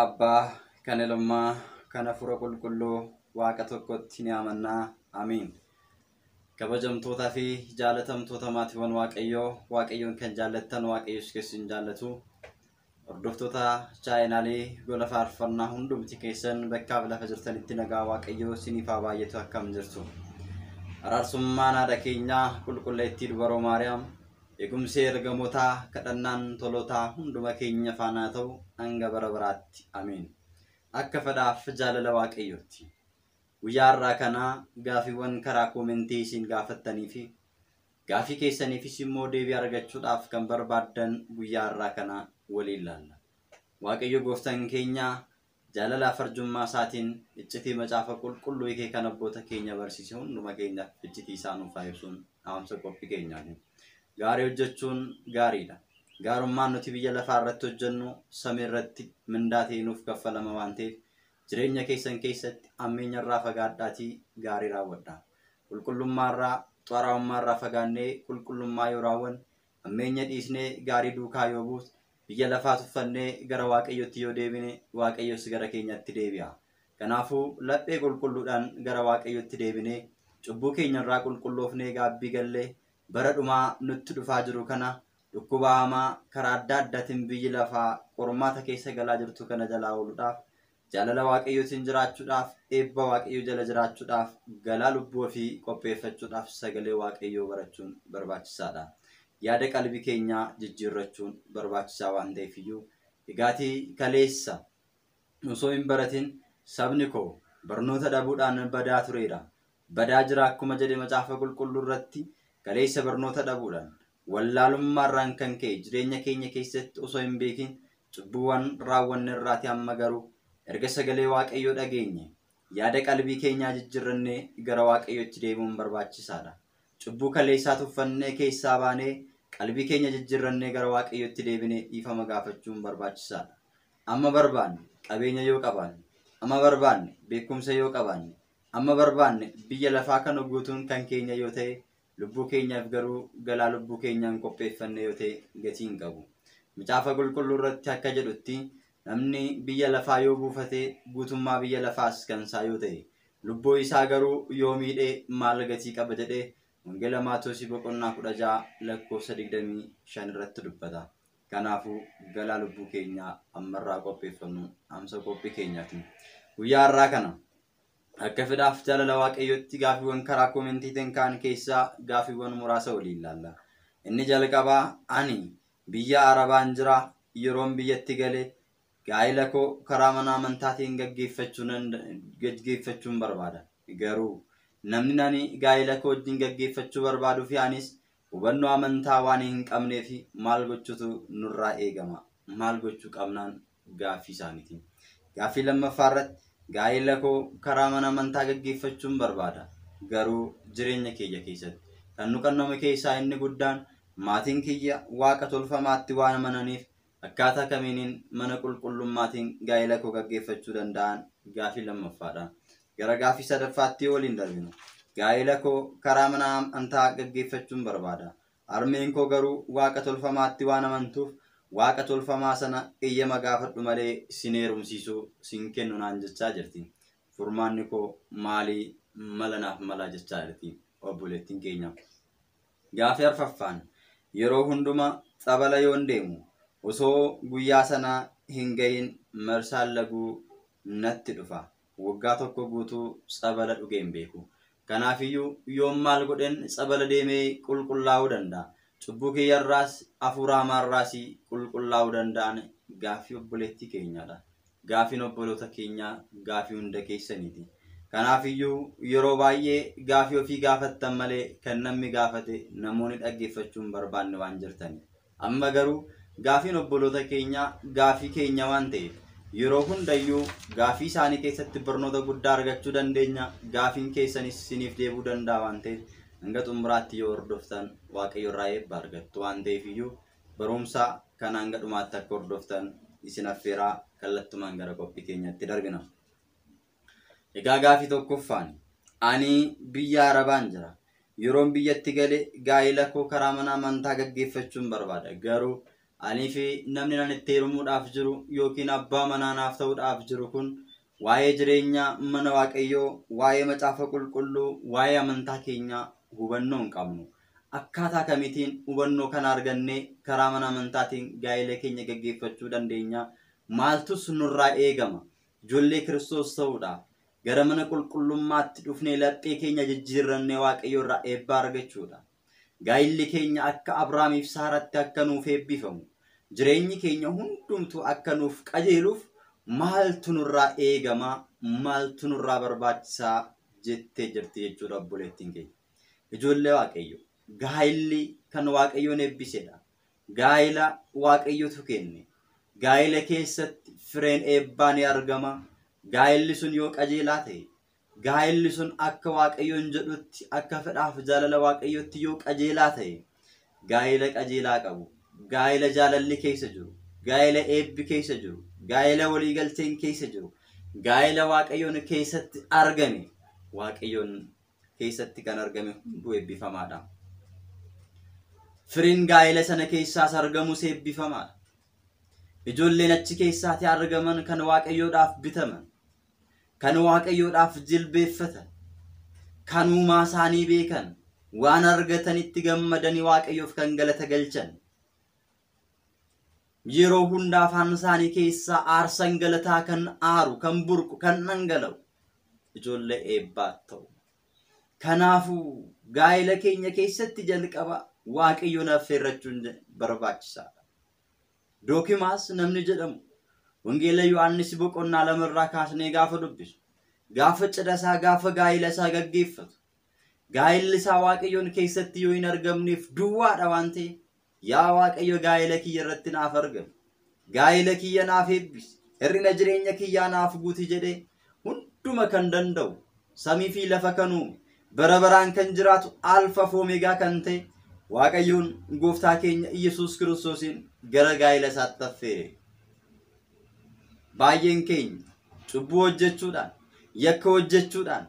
Abbaa kan Ilmaa kan Hafuura Qulqulluu Waaqa tokkotti ni amanna. Amiin. Kabajamtootaa fi jaalatamtoota maatiiwwan Waaqayyoon kan jaallattan Waaqayyos keessan jaallatu. Hordoftoota chaayinaalii gola faarfannaa hundumti keessan bakka lafa jirtanitti nagaa Waaqayyoo isiniif haa baay'atu akkam jirtu. Araarsummaan haadha keenyaa qulqulleettii dubaroo Maariyaam eegumsee ergamootaa kadhannaan tolotaa hunduma keenya faana ta'u hanga bara baraatti. Amiin. Akka fedhaaf jaalala Waaqayyootti. Guyyaa har'aa kana gaafiiwwan karaa koomentii isin gaafattanii fi gaafii keessaniifis immoo deebii argachuudhaaf kan barbaaddan guyyaa har'aa kana waliin ilaalla. Waaqayyo gooftaan keenya jaalala farjummaa isaatiin iccitii macaafa qulqulluu hiikee kan abboota keenya barsiise hunduma keenyaaf iccitii isaa nuuf haa ibsuun dhaamsa qophii keenyaati. Gaarii hojjechuun gaariidha. Gaarummaan nuti biyya lafaa irratti hojjennu samii irratti mindaa ta'ee nuuf kaffalama waan ta'eef jireenya keessan keessatti ammeenya irraa fagaadhaatii gaarii raawwadhaa. Qulqullummaa irraa xuraa'ummaa irraa fagaannee qulqullummaa yoo raawwanne ammeenya dhiisnee gaarii duukaa yoo buune biyya lafaa tuffannee gara Waaqayyootti yoo deebine Waaqayyos gara keenyatti deebi'a. Kanaafuu laphee qulqulluudhaan gara Waaqayyootti deebinee cubbuu keenya irraa qulqulloofnee gaabbii gallee bara dhumaa nutti dhufaa jiru kana dhukkuba hamaa karaa adda addaatiin biyyi lafaa qormaata keessa galaa jirtu kana jalaa ooluudhaaf jaalala Waaqayyootiin jiraachuudhaaf eebba Waaqayyoo jala jiraachuudhaaf galaa lubbuu ofii qopheeffachuudhaaf sagalee Waaqayyoo barachuun barbaachisaadha. Yaada qalbii keenyaa jijjiirrachuun barbaachisaa waan ta'eef iyyuu dhugaatii kaleessa osoo hin baratin sabni koo barnoota dhabuudhaan badaa tureera. Badaa jira akkuma jedhe macaafa qulqulluu irratti kaleessa barnoota dhabuudhaan wallaalummaa irraan kan ka'e jireenya keenya keessatti osoo hin beekin cubbuuwwan raawwanne irraati amma garuu erga sagalee Waaqayyoo dhageenye yaada qalbii keenyaa jijjiirrannee gara Waaqayyootti deemuun barbaachisaadha. Cubbuu kaleessaa tuffannee keessaa baanee qalbii keenya jijjiirrannee gara Waaqayyootti deebinee dhiifama gaafachuun barbaachisaadha. Amma barbaanne qabeenya yoo qabaanne, amma barbaanne beekumsa yoo qabaanne, amma barbaanne biyya lafaa kana guutuun kan keenya yoo ta'e lubbuu keenyaaf garuu galaa lubbuu keenyaan qopheeffannee yoo ta'e gatii hin qabu. Macaafa qulqulluu irratti akka jedhutti namni biyya lafaa yoo buufate guutummaa biyya lafaas kan isaa yoo ta'e lubbuu isaa garuu yoo miidhee maal gatii qaba jedhee Wangeela Maatewos boqonnaa 16 lakkoofsa 25 irratti dubbata. Kanaafuu galaa lubbuu keenyaa ammarraa qopheeffannu dhaamsa qophii keenyaati. Guyyaa har'aa kana akka fedhaaf jaalala Waaqayyootti gaafiiwwan karaa koomentiin kaan keessaa gaafiiwwan muraasa waliin ilaalla. Inni jalqabaa ani biyya Arabaan jira yeroon biyyatti gale gaa'ila koo karaa mana amantaatiin gaggeeffachuun barbaada. Garuu namni nani gaa'ila koo wajjin gaggeeffachuu barbaaduu fi anis hubannoo amantaa waan hin qabneef maal gochuutu nurraa eegama? Maal gochuu qabnaan gaaffii isaaniiti. Gaaffii lammaffaa irratti gaa'ila koo karaa mana amantaa gaggeeffachuun barbaada. Garuu jireenya keenya keessatti kan nu qanname keessaa inni guddaan maatiin kiyya waaqa tolfamaatti waan amananiif akkaataa kamiiniin mana qulqullummaatiin gaa'ila koo gaggeeffachuu danda'an gaaffii lammaffaadha. Gara gaaffii sadaffaatti waliin darbinu. Gaa'ila koo karaa mana amantaa gaggeeffachuun barbaada. Harmeen koo garuu waaqa tolfamaatti waan amantuuf waaqa tolfamaa sana eeyyama gaafadhu malee sin heerumsiisuu sin kennu naan jechaa jirti. Furmaanni koo maalii mala naaf malaa jechaa jirti obboleettiin keenya. Gaaffii arfaffaan yeroo hunduma xabala yoon deemu osoo guyyaa sana hin gahin marsaan laguu natti dhufa. Waggaa tokko guutuu xabala dhugee hin beeku. Kanaafiyyuu yoon maal godhen xabala deemee qulqullaa'uu danda'a. Cubbuu kiyyarraas hafuura hamaarraas qulqullaa'uu danda'an gaaffii obboleettii keenyaadha. Gaaffiin obboloota keenyaa gaaffii hunda keessaniiti. Kanaafiyyuu yeroo baay'ee gaaffii ofii gaafattan malee kan namni gaafate namoonni dhaggeeffachuun barbaanne waan jirtaniif. Amma garuu gaaffiin obboloota keenyaa gaaffii keenya waan ta'eef yeroo hundayyuu gaaffii isaanii keessatti barnoota guddaa argachuu dandeenya. Gaaffiin keessanis isiniif deebuu danda'a waan ta'eef hanga xumuraatti yoo hordoftan Waaqayyo irraa eebba argattu waan ta'eef iyyuu barumsa kana hanga dhumaatti akka hordoftan isin affeeraa kallattumaan gara qophii keenyatti darbina. Egaa gaaffii tokkoffaan ani biyya Arabaan jira. Yeroon biyyatti gale gaa'ila koo karaa mana amantaa gaggeeffachuun barbaada. Garuu Ani fi namni nan itti heerumuudhaaf jiru yookiin abbaa manaa naaf ta'uudhaaf jiru kun waa'ee jireenya mana Waaqayyoo, waa'ee macaafa qulqulluu, waa'ee amantaa keenyaa hubannoo hin qabnu. Akkaataa kamiitiin hubannoo kana argannee karaa mana amantaatiin gaa'ela keenya gaggeeffachuu dandeenya? Maaltus nurraa eegama? Ijoollee Kiristoos ta'uudhaaf gara mana qulqullummaatti dhufnee laphee keenya jijjiirrannee Waaqayyoo irraa eebba argachuudha. Gaa'illi keenya akka Abrahaamiif Saaratti akka nuuf eebbifamu, jireenyi keenya hundumtuu akka nuuf qajeeluuf maaltu nurraa eegama? Maaltu nurraa barbaachisaa jettee jirti jechuudha obboleettiin keenya. Ijoollee Waaqayyo, gaa'illi kan Waaqayyoon eebbisedha. Gaa'ila Waaqayyotu kenne. Gaa'ila keessatti fireen eebbaa ni argama. Gaa'illi sun yoo qajeelaa ta'e, gaa'illi sun akka Waaqayyoon jedhutti, akka fedhaaf jaalala Waaqayyootti yoo qajeelaa ta'e, gaa'ila qajeelaa qabu, gaa'ila jaalalli keessa jiru, gaa'ila eebbi keessa jiru, gaa'ila waliigalteen keessa jiru, gaa'ila Waaqayyoon keessatti argame, Waaqayyoon keessatti kan argame hunduu eebbifamaadha. Firiin gaa'ila sana keessaas argamus eebbifamaadha. Ijoolleen achi keessaatti argaman kan Waaqayyoodhaaf bitaman, kan Waaqayyoodhaaf jilbeeffatan, kan uumaa isaanii beekan, waan argatanitti gammadanii Waaqayyoof kan galata galchan, yeroo hunda afaan isaanii keessaa aarsan galataa kan aaru, kan burqu, kan dhangala'u ijoollee eebbaa ta'u. Kanaafuu gaa'ila keenya keessatti jalqaba Waaqayyoon affeerrachuun barbaachisaadha. Dookimaas namni jedhamu Wangeela Yohaannis boqonnaa 2 irraa kaasnee gaafa dubbisu, gaafa cidha isaa, gaafa gaa'ila isaa gaggeeffatu, gaa'illi isaa Waaqayyoon keessatti yoo hin argamneef duwwaadha waan ta'eef, yaa Waaqayyo gaa'ila kiyya irratti naaf argami, gaa'ila kiyya naaf eebbisi, hir'ina jireenya kiyyaa naaf guuti jedhee hunduma kan danda'u, samii fi lafa kan uume, bara baraan kan jiraatu, alfa fi omeegaa kan ta'e Waaqayyoon gooftaa keenya Iyesuus Kiristoosiin gara gaa'ila isaatti affeere. Baay'een keenya cubbuu hojjechuudhaan, yakka hojjechuudhaan,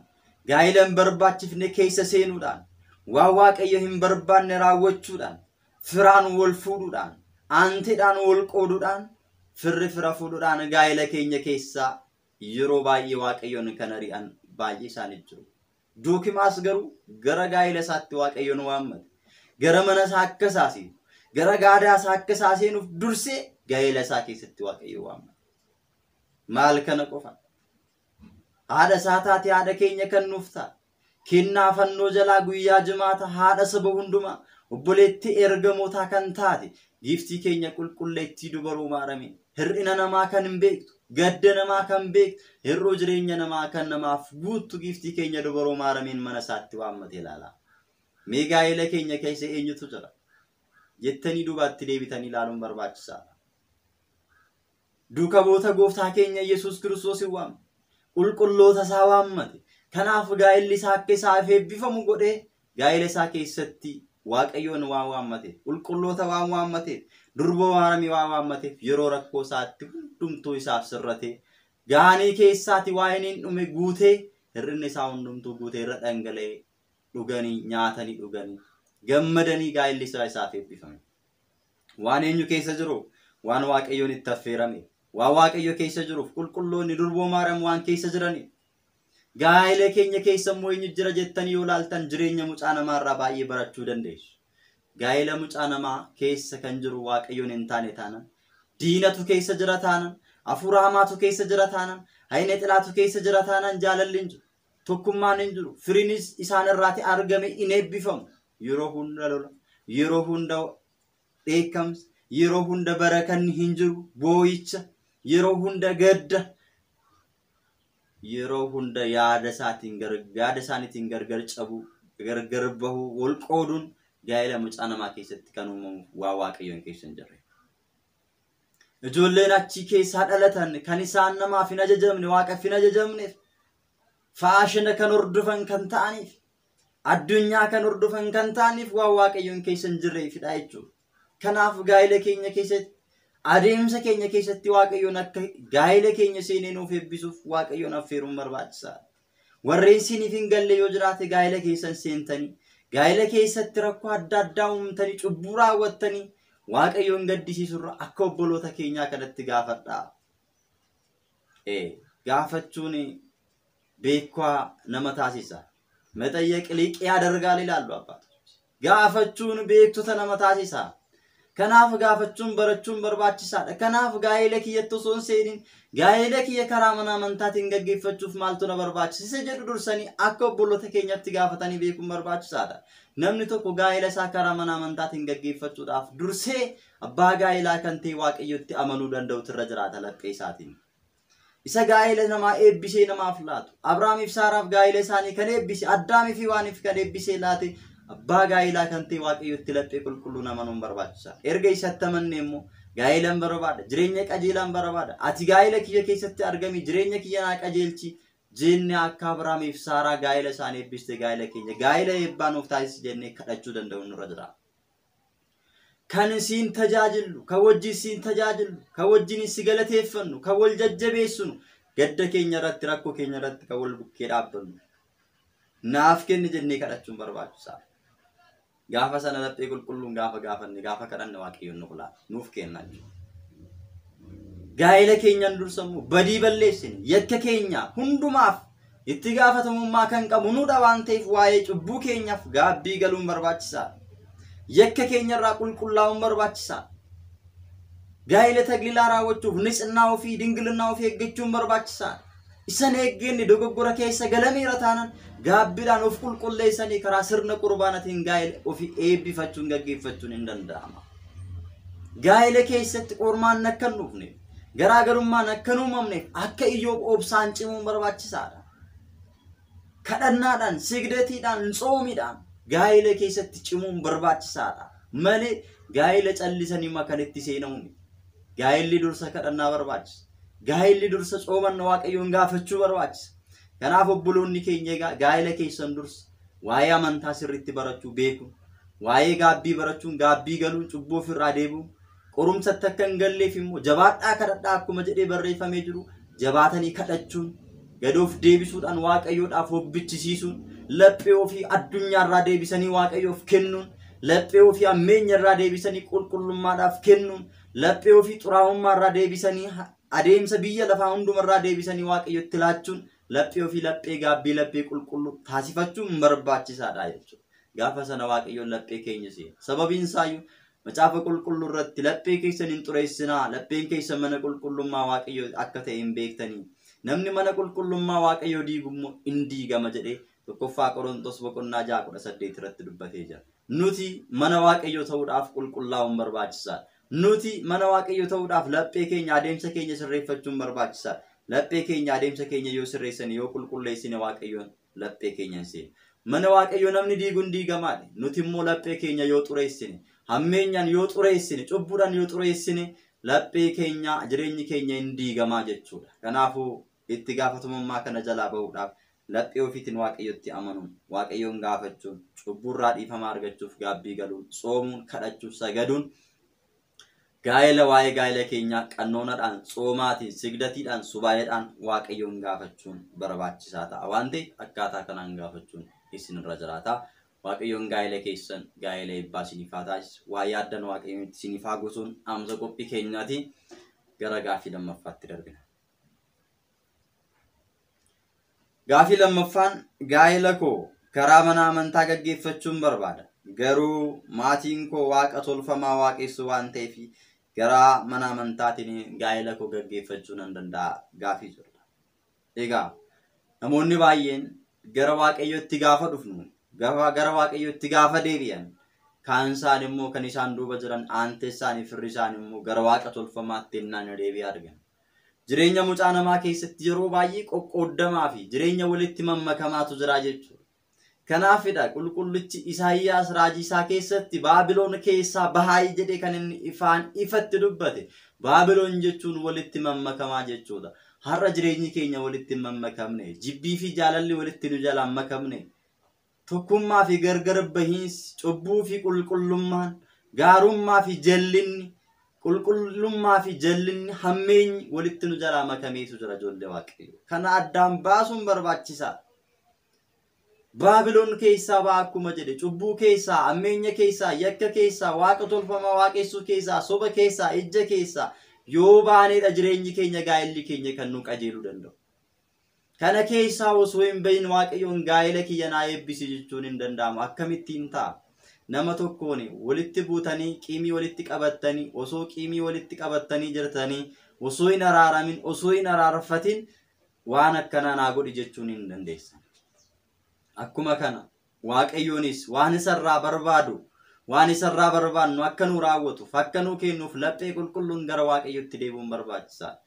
gaa'ila hin barbaachifne keessa seenuudhaan, waan Waaqayyo hin barbaanne raawwachuudhaan, firaan wal fuudhuudhaan, aanteedhaan wal qooduudhaan, firri fira fuudhuudhaan gaa'ila keenya keessaa yeroo baay'ee Waaqayyoon kan ari'an baay'ee isaanii jiru. Dookimaas garuu gara gaa'ila isaatti Waaqayyoon waammate, gara mana isaa akka isaasiin, gara gaadaa isaa akka isaaseenuuf dursee gaa'ila isaa keessatti Waaqayyo waammate. Maal kana qofa? Haadha isaa taate haadha keenya kan nuuf taate, kennaa fannoo jalaa guyyaa jimaata haadha saba hundumaa, obboleettii ergamootaa kan taate, giiftii keenya qulqulleettii dubaruu maarame, hir'ina namaa kan hin beektu, gadda namaa kan beektu, hir'uu jireenya namaa kan namaaf guuttu giiftii keenya dubaruu maarameen mana isaatti waammate ilaala. Mee gaa'ila keenya keessa eenyutu jira jettanii duubaatti deebitanii ilaaluun barbaachisaadha. Duuka bu'oota gooftaa keenya Yesuus Kiristoos waammate, qulqulloota isaa waammate. Kanaaf gaa'illi isaa akka isaaf eebbifamu godhee gaa'ila isaa keessatti Waaqayyoon waan waammateef, qulqulloota waan waammateef, durba waaramii waan waammateef yeroo rakkoo isaatti hundumtuu isaaf sirratee, gaanii keessaatti waa'een hin dhume guutee, hir'inni isaa hundumtuu guutee irra dhangala'ee dhuganii, nyaatanii dhuganii, gammadanii gaa'illi isaa isaaf eebbifame. Waan eenyu keessa jiru? Waan Waaqayyoon itti affeerame. Waan Waaqayyo keessa jiruuf qulqulloonni durboo maaram waan keessa jiraniif. Gaa'ila keenya keessa immoo eenyu jira jettanii yoo ilaaltan jireenya mucaa namaarraa baay'ee barachuu dandeessu. Gaa'ila mucaa namaa keessa kan jiru Waaqayyoon hin taane taanaan, diinatu keessa jira taanaan, hafuura hamaatu keessa jira taanaan, hayna xilaatu keessa jira taanaan jaalalli hin jiru, tokkummaan hin jiru, firiinis isaan irraati argame hin eebbifamu. Yeroo hunda lola, yeroo hunda dheekkamsa, yeroo hunda barakanni hin jiru, boo'icha, yeroo hunda gadda, yeroo hunda yaada isaaniitiin gargar cabu, gargar bahu, wal qooduun gaa'ila mucaa namaa keessatti kan uumamu waa Waaqayyoon keessa hin jirre. Ijoolleen achi keessaa dhalatan kan isaan namaaf hin ajajamne, Waaqaaf hin ajajamneef, faashina kan hordofan kan ta'aniif, addunyaa kan hordofan kan ta'aniif waa Waaqayyoon keessa hin jirreefidha jechuudha. Kanaaf gaa'ila keenya keessatti, adeemsa keenya keessatti Waaqayyoon akka gaa'ila keenya seenee nuuf eebbisuuf Waaqayyoon affeeruun barbaachisaadha. Warreen siiniif hin galle yoo jiraate gaa'ila keessan seentanii, gaa'ila keessatti rakkoo adda addaa uumtanii, cubbuu raawwattanii, waaqayyoon gaddisiisurra akka obboloota keenyaa kanatti gaafadhaa. Gaafachuun beekaa nama taasisa. መጠየቅ ሊቅ ያደርጋል ይላሉ አባቶች። ጋፈቹን ቤክቱ ተነመታሲሳ ከናፍ ጋፈቹን በረቹን በርባችሳ ከናፍ ጋይለክ የተሶን ሴኒን ጋይለክ የከራመና መንታትን ገገፈቹፍ ማልቶ ነበርባች ሲሰጀዱ ዱርሰኒ አከብሎ ተከኛት ጋፈታኒ ቤኩም በርባችሳ ነምኒ ተኮ ጋይለሳ ከራመና መንታትን ገገፈቹ ዳፍ ዱርሴ አባ ጋይላ ከንቴ ዋቅዩት አመኑ ደንደው ትረጅራ ተለቀይሳቲን isa gaayile nama eebbisee nama aflaatu abrahaamiif saaraaf gaayile isaanii kan eebbise addaamiif waaniif kan eebbisee laate abbaa gaayilaa kan ta'e waaqayyotti laphee qulqulluu nama nuun barbaachisa erga isatti amanne immoo gaayilan barbaada jireenya qajeelaan barbaada ati gaayila kiyya keessatti argami jireenya kiyya naa qajeelchi jenne akka abrahaamiif saaraa gaayila isaanii eebbiste gaayila keenya gaayila eebbaan of taasisi jennee kadhachuu danda'u nurra jira. kan siin tajaajilu kawajji siin tajaajilu kawajjini sigalateeffannu kawal jajjabeessunu gadda keenya irratti rakko keenya irratti kawal bukkee dhaabbannu naaf kenni jennee kadhachuun barbaachisaa gaafa sana laphee qulqulluun gaafanne gaafa kadhanne waaqayyoon nu kula nuuf kennaa gaayila keenyan dursamu badii balleessine yakka keenya hundumaaf itti gaafatamummaa kan qabu nu dhawaan ta'eef waa'ee cubbuu keenyaaf gaabbii galuun barbaachisaa yakka keenya irraa qulqullaa'uun barbaachisaa gaayila taglilaa raawwachuuf nisannaa ofii dingilinaa ofii eeggachuun barbaachisaa isan eeggenne dogoggora keessa galameera taanan gaabbiidhaan of qulqulleessanii karaa sirna qurbaanatiin gaayila ofii eebbifachuun gaggeeffachuun hin danda'ama. gaayila keessatti qormaan akka hin dhufne garaagarummaan akka hin uumamneef akka Iyyoob obsaan cimuun barbaachisaadha. kadhannaadhaan sigdatiidhaan tsoomiidhaan gaayila keessatti cimuun barbaachisaadha malee gaayila callisanii makanitti seenamuun gaayilli dursa kadhannaa barbaachisa gaayilli dursa tsoomanna waaqayyoon gaafachuu barbaachisa. kanaaf obboloonni keenya gaayila keessan dursa waa'ee amantaa sirriitti barachuu beeku waa'ee gaabbii barachuun gaabbii galuun cubbuu ofirraa deebi'u qorumsatti akka hin galleef immoo jabaadhaa kadhadhaa akkuma jedhee barreeffamee jiru jabaatanii kadhachuun gadoof deebisuudhaan waaqayyoodhaaf hobbichisiisuun laphee ofii addunyaa irraa deebisanii waaqayyoof kennuun laphee ofii ammeenya irraa deebisanii qulqullummaadhaaf kennuun laphee ofii xuraa'ummaa irraa deebisanii adeemsa biyya lafaa hunduma irraa deebisanii waaqayyotti laachuun laphee ofii laphee gaabbii laphee qulqulluu taasifachuun barbaachisaadha jechuudha. gaafa sana waaqayyoon laphee keenya seena sababiin isaayyuu macaafa qulqulluu irratti laphee keessan hin xureessinaa lapheen keessan mana qulqullummaa waaqayyoo akka ta'e hin beektanii namni mana qulqullummaa waaqayyoo diigummoo hin diigama jedhee tokkoffaa Qorontos boqonnaa 6:18 irratti dubbatee jira. nuti mana waaqayyoo ta'uudhaaf qulqullaa'uun barbaachisaadha. nuti mana waaqayyoo ta'uudhaaf laphee keenya adeemsa keenya sirreeffachuun barbaachisaadha. laphee keenya adeemsa keenya yoo sirreessine yoo qulqulleessine waaqayyoon laphee keenya seena. mana waaqayyoo namni diiguun diigamaadha. nuti immoo laphee keenya yoo xureessine hammeenyaan yoo xureessine cubbuudhaan yoo xureessine laphee keenya jireenyi keenya hin diigamaa jechuudha. kanaafuu itti gaafatamummaa kana jalaa bahuudhaaf laphee ofiitiin waaqayyotti amanuun waaqayyoon gaafachuun cubburraa dhiifama argachuuf gaabbii galuun tsoomuun kadhachuuf sagaduun gaayila waa'ee gaayila keenyaa qannoonaadhaan tsoomaatiin sigdatiidhaan subaayeedhaan waaqayyoon gaafachuun barbaachisaa ta'a waan ta'eef akkaataa kanaan gaafachuun isinirra jiraata. waaqayyoon gaayila keessan gaayila eebbaa sinifaa taasisu waa yaaddan waaqayyoon sinifaa gosuun amsa qophii keenyaati gara gaafii lammaffaatti darbina. gaafii lammaffaan gaayila koo karaa mana amantaa gaggeeffachuun barbaada garuu maatiin koo waaqa tolfamaa waaqessu waan ta'eef garaa mana amantaatiin gaayila koo gaggeeffachuu nan danda'a gaafii jirudha. egaa namoonni baay'een gara waaqayyotti gaafa dhufnu gara waaqayyotti gaafa deebi'an kaan isaan immoo kan isaan duuba jiran aantee isaanii firri isaan immoo gara waaqa tolfamaatti ennaan deebi'aa argan. jireenya mucaa namaa keessatti yeroo baay'ee qoqqooddamaa fi jireenya walitti mammakamaatu jira jechuudha. kanaafidha qulqullichi Isaayyaas raajii isaa keessatti Baabiloon keessaa bahaay jedhee kan inni ifaan ifatti dubbate. Baabiloon jechuun walitti mammakamaa jechuudha. har'a jireenyi keenya walitti mammakamne jibbii fi jaalalli walitti nu jalaan makamne tokkummaa fi gargar bahiinsi cubbuu fi qulqullummaan gaarummaa fi jallinni qulqullummaa fi jallinni hammeenyi walitti nu jalaa makameetu jira ijoollee waaqayyoo. kana addaan baasuun barbaachisaadha. Baabiloon keessaa baa akkuma jedhe cubbuu keessaa, ammeenya keessaa, yakka keessaa, waaqa tolfamaa waaqessuu keessaa, soba keessaa, ejja keessaa yoo baaneedha jireenyi keenya gaa'elli keenya kan nu qajeeluu danda'u. Kana keessaa osoo hin bahin waaqayyoon gaa'ela kiyya naa eebbisi jechuun hin danda'amu. Akkamittiin ta'a? Nama tokkoon walitti buutanii qiimii walitti qabattanii osoo qiimii walitti qabattanii jirtanii osoo hin araaramin osoo hin araarfatin waan akkanaa naa godhi jechuun hin dandeessan. Akkuma kana waaqayyoonis waan isarraa barbaadu waan isarraa barbaannu akka nu raawwatuuf akka nu kennuuf laphee qulqulluun gara waaqayyotti deebi'uun barbaachisaadha.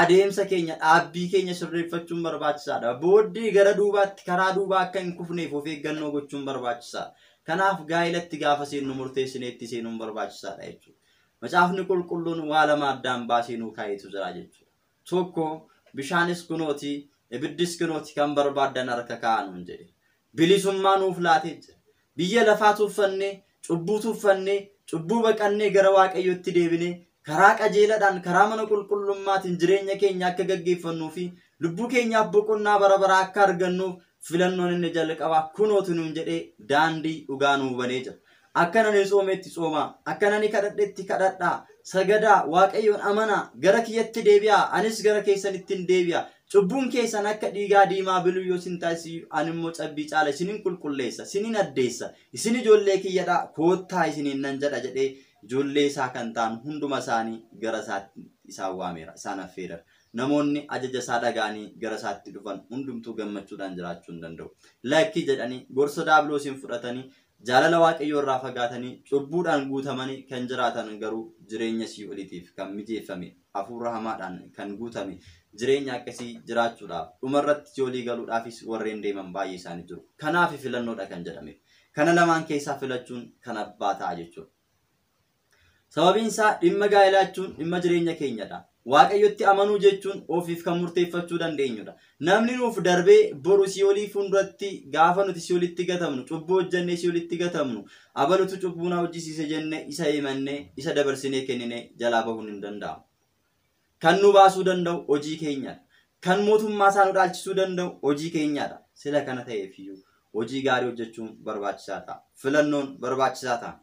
Adeemsa keenya dhaabbii keenya sirreeffachuun barbaachisaadha. Booddee gara duubaatti karaa duubaa akka hin kufneef of eeggannoo gochuun barbaachisaadha. Kanaaf gaa'elatti gaafa seennu murteessineetti seenuun barbaachisaadha jechuudha. Macaafni qulqulluun waa lama addaan baasee nuu kaayetu jira jechuudha. Tokko bishaanis kunooti ibiddis kunooti kan barbaadan harka kaa'anuun jedhe. Bilisummaa nuuf laatee jira. Biyya lafaa tuuffannee, cubbuu tuuffannee, cubbuu baqannee gara waaqayyotti deebinee karaa qajeeladhaan karaa mana qulqullummaatiin jireenya keenya akka gaggeeffannuu fi lubbuu keenyaaf boqonnaa bara baraa akka argannuuf filannoon inni jalqabaa kunootu nuun jedhee daandii dhugaa nuu banee jira. Akka nani soometti soomaa, akka nani kadhadhetti kadhadhaa, sagadaa, waaqayyoon amanaa, gara kiyyatti deebi'aa, anis gara keessanittiin deebi'a. Cubbuun keessan akka dhiigaa diimaa biluu yoo isin taasisu ani immoo cabbii caala isinin qulqulleessa, isinin addeessa, isin ijoollee kiyyadha koottaa isiniin nan jedha jedhee ijoollee isaa kan ta'an hunduma isaanii gara isaatti isaan waameera, isaan affeera. Namoonni ajaja isaa dhagaanii gara isaatti dhufan hundumtuu gammachuudhaan jiraachuu hin danda'u. Lakkii jedhanii gorsa daabiloosiin fudhatanii jaalala waaqayyoo irraa fagaatanii cubbuudhaan guutamanii kan jiraatan garuu jireenya si'oolitiif kan mijeeffame hafuura hamaadhaan kan guutame jireenya akkasii jiraachuudhaaf dhumarratti si'oolii galuudhaafis warreen deeman baay'ee isaanii jiru. Kanaaf filannoodha kan jedhame. Kana lamaan keessaa filachuun kan abbaa ta'a jechuudha. Sababiin isaa dhimma gaa'elaachuun dhimma jireenya keenyadha. Waaqayyotti amanuu jechuun ofiif kan murteeffachuu dandeenyudha. Namni nuuf darbee boru si'oolii fuulduratti gaafa nuti si'oolitti gatamnu, cubbuu hojjennee si'oolitti gatamnu, abalutu cubbuu na hojjisiise jennee isa himannee isa dabarsinee kenninee jalaa bahuun hin danda'amu. Kan nu baasuu danda'u hojii keenyadha. Kan mootummaa isaa nu dhaalchisuu danda'u hojii keenyadha. Sila kana ta'eefiyyuu hojii gaarii hojjechuun barbaachisaa ta'a. Filannoon barbaachisaa ta'a.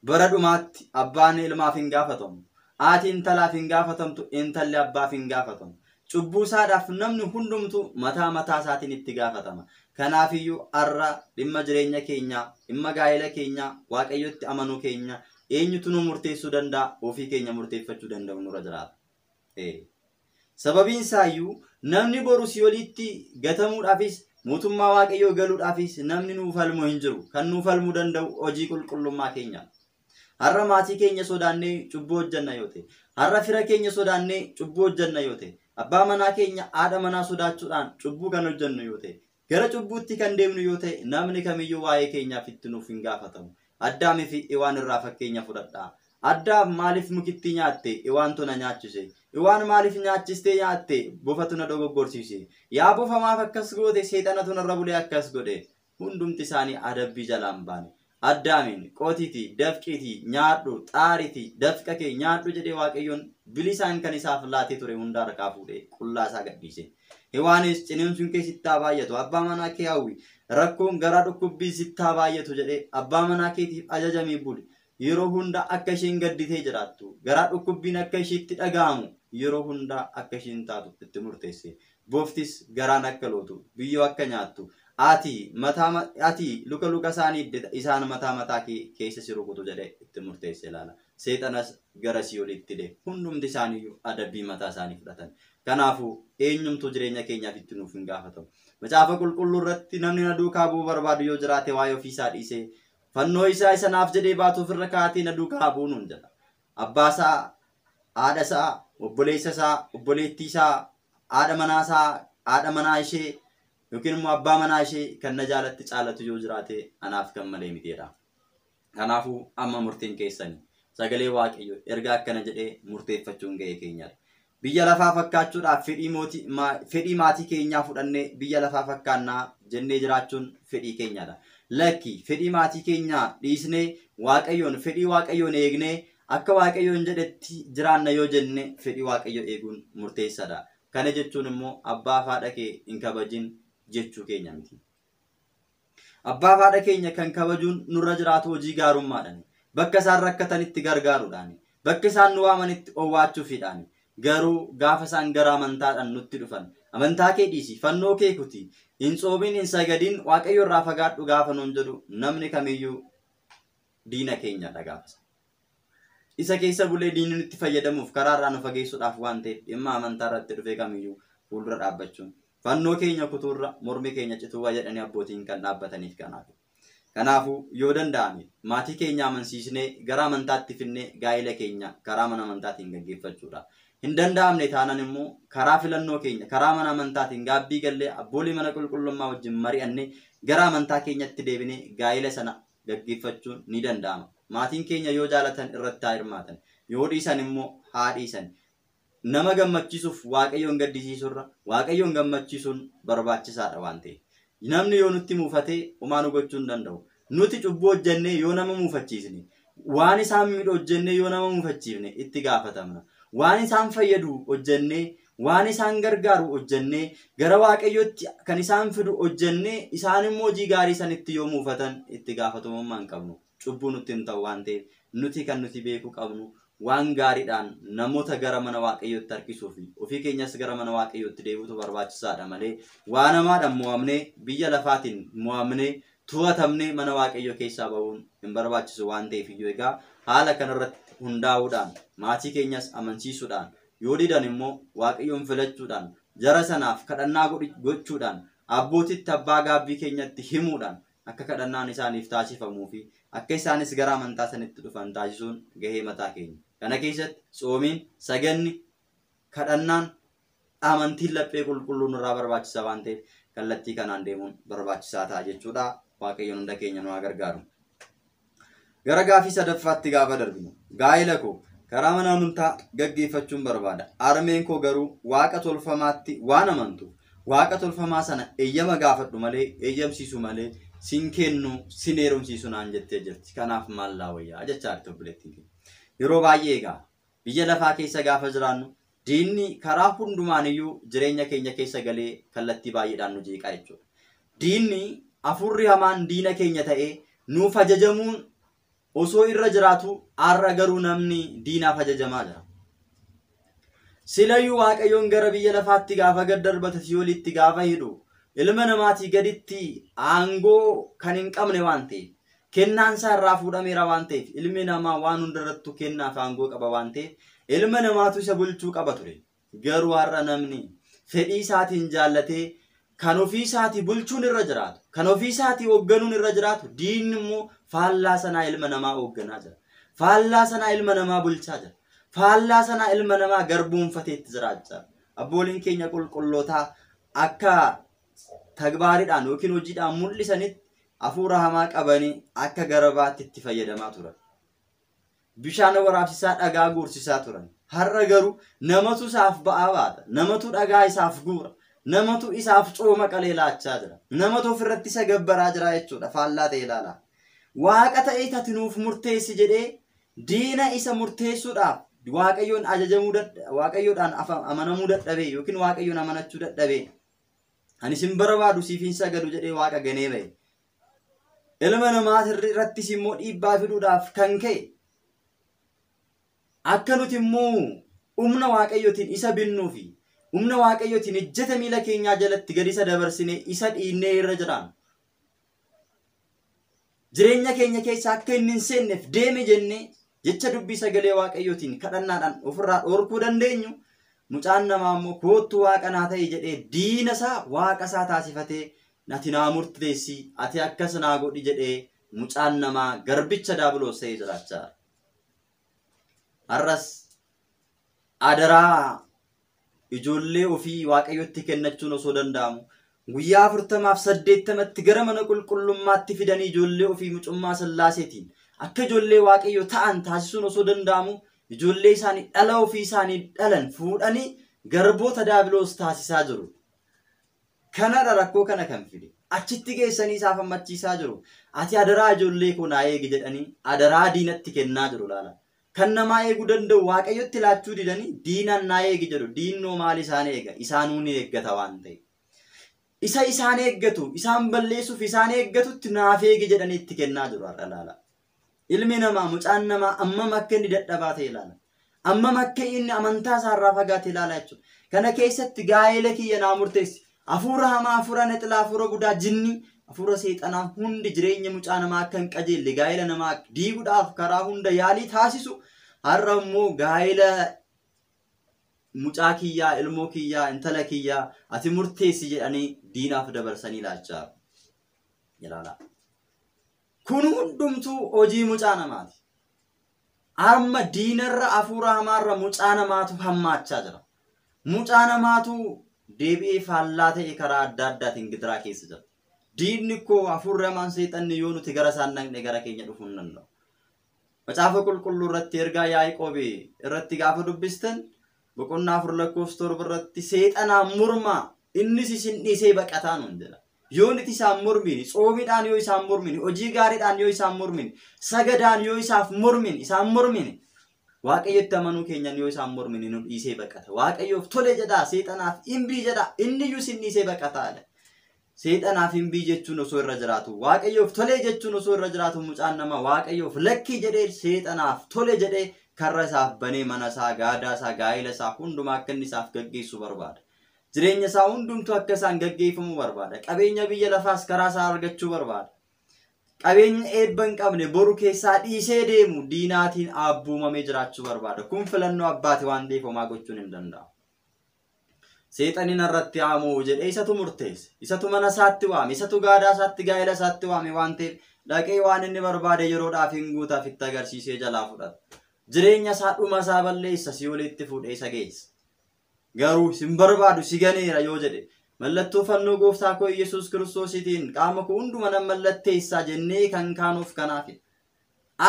Bara dhumaatti abbaan ilmaaf hin gaafatamu. Haati intalaaf hin gaafatamtu, intalli abbaaf hin gaafatamu. Cubbuu isaadhaaf namni hundumtu mataa isaatiin itti gaafatama. Kanaafiyyuu har'a dhimma jireenya keenyaa, dhimma gaa'ela keenyaa, waaqayyotti amanuu keenya eenyutu nu murteessuu danda'a? Ofii keenya murteeffachuu danda'u nurra jiraata. Sababiin isaayyuu namni boru si'oolitti gatamuudhaafis mootummaa waaqayyoo galuudhaafis namni nuuf falmu hin jiru. Kan nuuf falmuu danda'u hojii qulqullummaa keenya. Har'a maatii keenya sodaannee cubbuu hojjanna yoo ta'e, har'a fira keenya sodaannee cubbuu hojjanna yoo ta'e, abbaa manaa keenya haadha manaa sodaachuudhaan cubbuu kan hojjannu yoo ta'e, gara cubbuutti kan deemnu yoo ta'e, namni kamiyyuu waa'ee keenyaaf itti nuuf hin gaafatamu. Addaamii fi Iwaan irraa fakkeenya fudhadhaa. Addaam maaliif mukitti nyaatte? Iwaantu na nyaachise. Iwaan maaliif nyaachistee nyaatte? Bofatu na dogoggorsiise. Yaa bofa maaf akkas goote? Seexanatu narra bulee akkas godhe. Hundumti isaanii adabbii jalaan baane. Addaamin qotiiti, dafqiiti, nyaadhu, xaariiti, dafqa kee nyaadhu jedhee waaqayyoon bilisaan kan isaaf laatee ture hunda harkaa fuudhee qullaa isaa gadhiise. Iwaanis ciniinsuun kee sitti haa baay'atu, abbaa manaa kee hawwi, rakkoon garaa dhukkubbii sitti haa baay'atu jedhee abbaa manaa keetiif ajajamii buli. Yeroo hunda akka isheen gadditee jiraattu, garaa dhukkubbiin akka isheetti dhaga'amu, yeroo hunda akka isheen taatu itti murteesse. Booftis garaan akka lootu, biyyoo akka nyaattu, ati luka isaanii isaan mataa keessa si rukutu jedhee itti murteesse ilaala. Seexanas gara si'oolitti deema. Hundumti isaaniiyyuu adabbii mataa isaanii fudhatan. Kanaafuu eenyumtuu jireenya keenyaaf itti nuuf hin gaafatamu. Macaafa qulqulluu irratti namni na duukaa bu'uu barbaadu yoo jiraate waa'ee ofiisaa dhiisee fannoo isaa isa naaf jedhee baatuuf irra kaatee na duukaa bu'uu nuun jedha. Abbaa isaa, haadha isaa, obboleessa isaa, obboleettii isaa, haadha manaa ishee yookiin immoo abbaa manaa ishee kan na jaalatti caalatu yoo jiraate anaaf kan malee mitiidha. Kanaafuu amma murtiin keessanii sagalee waaqayyoo erga akkana jedhee murteeffachuun ga'ee keenyadha. Biyya lafaa fakkaachuudhaaf fedhii maatii keenyaa fudhannee biyya lafaa fakkaannaa jennee jiraachuun fedhii keenyadha. Lakki fedhii maatii keenyaa dhiisnee fedhii waaqayyoon eegnee akka waaqayyoon jedhetti jiraanna yoo jenne fedhii waaqayyoo eeguun murteessaadha. Kana jechuun immoo abbaa fi haadha kee hin kabajin jechuu keenya miti. Abbaa fi haadha keenya kan kabajuun nurra jiraatu hojii gaarummaadhaan. Bakka isaan rakkatanitti gargaaruudhaan. Bakka isaan nu waamanitti owwaachuufiidhaan. Garuu gaafa isaan gara amantaadhaan nutti dhufan. Amantaa kee dhiisi, fannoo kee kuti. Hin soomin, hin sagadin, Waaqayyo irraa fagaadhu gaafa nuun jedhu namni kamiyyuu diina keenyadha gaafasa. Isa keessa bulee diinni nutti fayyadamuuf karaa irraa nu fageessuudhaaf waan ta'eef dhimma amantaa irratti dhufee kamiyyuu fuuldura dhaabbachuun fannoo keenya kutuurra mormi keenya cituuwaa jedhanii abbootiin kan dhaabbataniif kanaaf. Kanaafuu yoo danda'ame maatii keenya amansiisnee gara amantaatti finnee gaa'ila keenya karaa mana amantaatiin gaggeeffachuudha. Hin danda'amne taanaan immoo karaa filannoo keenya karaa mana amantaatiin gaabbii gallee abboolii mana qulqullummaa wajjin mari'annee gara amantaa keenyatti deebinee gaa'ila sana gaggeeffachuun ni danda'ama. Maatiin keenya yoo jaalatan irratti haa hirmaatan, yoo dhiisan immoo haa dhiisan. Nama gammachiisuuf Waaqayyoon gaddisiisurra Waaqayyoon gammachiisuun barbaachisaadha waan ta'eef. Namni yoo nutti muufatee homaa nu gochuu hin danda'u. Nuti cubbuu hojjennee yoo nama muufachiisne, waan isaan miidhu hojjennee yoo nama muufachiifne itti gaafatamna. Waan isaan fayyadu hojjennee, waan isaan gargaaru hojjennee, gara Waaqayyootti kan isaan fidu hojjennee, isaan immoo hojii gaarii sanitti yoo muufatan itti gaafatamummaa hin qabnu. Cubbuu nutti hin ta'u waan ta'eef nuti kan nuti beekuu qabnu waan gaariidhaan namoota gara mana Waaqayyootti harkisuu fi ofii keenyas gara mana Waaqayyootti deebi'utu barbaachisaadha malee waan namaadhaan mo'amnee biyya lafaatiin mo'amnee to'atamnee mana Waaqayyoo keessaa ba'uun hin barbaachisu waan ta'eef iyyuu egaa haala kanarratti hundaa'uudhaan maatii keenyas amansiisuudhaan yoo didan immoo Waaqayyoon filachuudhaan jara sanaaf kadhannaa gochuudhaan abbootitti abbaa gaabbii keenyatti himuudhaan akka kadhannaan isaaniif taasifamuu fi akka isaanis gara amantaa sanitti dhufan taasisuun gahee mataa keenya. Kana keessatti soomiin, saganni, kadhannaan, amantiin laphee qulqulluun irraa barbaachisa waan ta'eef kallattii kanaan deemuun barbaachisaa ta'a jechuudha. Waaqayyoon hunda keenya nu haa gargaaru. Gara gaafii sadaffaatti gaafa darbinu gaa'ila koo karaa mana amantaa gaggeeffachuun barbaada. Armeen koo garuu waaqa tolfamaatti waan amantuuf waaqa tolfamaa sana eeyyama gaafadhu malee eeyyamsiisu malee sin kennu sin heerumsiisu naan jettee jirti. Kanaaf maal wayyaa jechaa jirti obboleettiin keenya. Yeroo baay'ee egaa biyya lafaa keessa gaafa jiraannu diinni karaa hundumaan iyyuu jireenya keenya keessa galee kallattii baay'eedhaan nu jeeqaa jechuudha. Diinni afurri hamaan diina keenya ta'ee nuuf ajajamuun osoo irra jiraatu har'a garuu namni diinaaf ajajamaa jira. Silayyuu Waaqayyoon gara biyya lafaatti gaafa gad darbata si'oolitti gaafa hidhu ilma namaatii gaditti aangoo kan hin qabne waan ta'eef kennaan isaa irraa fuudhameera waan ta'eef ilmi namaa waan hundarrattu kennaaf aangoo qaba waan ta'eef ilma namaatu isa bulchuu qaba ture. Garuu har'a namni fedhii isaatiin jaallatee kan ofii isaatii bulchuun irra jiraatu, kan ofii isaatii hoogganuun irra jiraatu, diinni immoo faallaa sanaa ilma namaa hoogganaa jira. Faallaa sanaa ilma namaa bulchaa jira. Faallaa sanaa ilma namaa garboonfateetti jiraachaa. Abbooliin keenya qulqullootaa akka tagbaariidhaan yookiin hojiidhaan mul'isanitti hafuura hamaa qabanii akka garabaatti itti fayyadamaa turan. Bishaan waraabsisaa dhagaa guursisaa turan. Har'a garuu namatu isaaf ba'aa baata. Namatu dhagaa isaaf guura. Namatu isaaf cooma qalee laachaa jira. Namatu ofirratti isa gabbaraa jira jechuudha. Faallaa ta'e ilaala. Waaqa ta'ee tati nuuf murteessi jedhee diina isa murteessuudhaaf Waaqayyoon ajajamuu Waaqayyoodhaan amanamuu dadhabee yookiin Waaqayyoon amanachuu dadhabee ani sin barbaadu siif hin sagadu jedhee Waaqa ganee ba'e. Ilma namaa irrattis immoo dhiibbaa fiduudhaaf kan ka'e akka nuti immoo humna Waaqayyootiin isa binnuu fi humna Waaqayyootiin ejjeta miila keenyaa jalatti gadi isa dabarsinee isa dhiinnee irra jiraan. Jireenya keenya keessa akka inni hin seenneef deeme jennee jecha dubbii sagalee Waaqayyootiin kadhannaadhaan ofirraa dhorkuu dandeenyu mucaan namaa immoo koottu waaqa naa ta'e jedhee diina isaa waaqa isaa taasifatee ati naa murteessi ati akkas naa godhi jedhee mucaan namaa garbicha daabiloos ta'ee jiraachaa. Har'as adaraa ijoollee ofii Waaqayyootti kennachuun osoo danda'amu guyyaa 48tti gara mana qulqullummaatti fidanii ijoollee ofii mucummaa Sillaaseetiin akka ijoollee Waaqayyoo ta'an taasisuun osoo danda'amu ijoollee isaanii dhala ofii isaanii dhalan fuudhanii garboota daabiloos taasisaa jiru. Kanadha rakkoo kana kan fide. Achitti geessanii isaaf hammachiisaa jiru. Ati adaraa ijoollee koo naa eegi jedhanii adaraa diinatti kennaa jiru laala. Kan namaa eeguu danda'u Waaqayyotti laachuu didanii diinaan naa eegi jedhu. Diinnoo maal isaan eega? Isaanuu ni eeggata waan ta'e. isa isaan eeggatu isaan balleessuuf isaan eeggatutti naaf eegi jedhanii itti kennaa jiru har'a laala. Ilmi namaa mucaan namaa amma akka inni dadhabaa ta'e ilaala. Amma akka inni amantaa isaarraa fagaate ilaala jechuudha. Kana keessatti gaa'ela kiyya naa murteessi. Hafuura hamaa, hafuura nexilaa, hafuura gudaa, jinni, hafuura seexanaa hundi jireenya mucaa namaa akka hin qajeelle gaa'ela namaa diiguudhaaf karaa hunda yaalii taasisu. Har'a immoo gaa'ela mucaa kiyyaa, ilmoo kiyyaa, intala kiyyaa ati murteessi jedhanii diinaaf dabarsanii laachaa ilaala. Kun hundumtuu hojii mucaa namaati. Amma diinarra hafuura hamaarra mucaa namaatu hammaachaa jira. Mucaa namaatu deebi'ee faallaa ta'e karaa adda addaatiin gidiraa keessa jira. Diinni koo hafuurri hamaan seexanni yoo nuti gara isaan dhaqne gara keenya dhufuu hin danda'u. Macaafa qulqulluu irratti ergaa Yaaqoob irratti gaafa dubbistan boqonnaa 4:7 irratti seexanaan mormaa innis isin dhiisee baqataa nuun jedha. Yoo nuti isaan mormini, tsoomiidhaan yoo isaan mormini, hojii gaariidhaan yoo isaan mormini, sagadaan yoo isaaf mormini, isaan mormini, waaqayyotti amanuu keenyan yoo isaan mormini nu dhiisee baqata. Waaqayyoof tole jedhaa, seexanaaf himbii jedhaa, inni iyyuu isin dhiisee baqataadha. Seexanaaf himbii jechuun osoo irra jiraatu, waaqayyoof tole jechuun osoo irra jiraatu mucaan namaa waaqayyoof lakkii jedhee seexanaaf tole jedhee karra isaaf banee mana isaa, gaadaa isaa, gaa'ela isaa hundumaa akka inni isaaf gaggeessu barbaada. Jireenya isaa hundumtuu akka isaan gaggeeffamuu barbaada. Qabeenya biyya lafaas karaa isaa argachuu barbaada. Qabeenya eebba hin qabne boru keessaa dhiisee deemu diinaatiin abbuumamee jiraachuu barbaada. Kun filannoo abbaati waan ta'eef homaa gochuun hin danda'amu. Seexaniin irratti haamuu jedhee isatu murteesse. Isatu mana isaatti waame, isatu gaadaa isaatti gaa'ela isaatti waame waan ta'eef dhaqee waan inni barbaade yeroodhaaf hin guutaaf itti agarsiisee jalaa fudhata. Jireenya isaa dhuma isaa balleessa si walitti fuudhee isa geessa. Garuu sin barbaadu si ganeera yoo jedhe mallattoo fannoo gooftaa koo Yesuus Kiristoositiin qaama koo hunduma nan mallatteessaa jennee kan kaanuuf kanaafidha.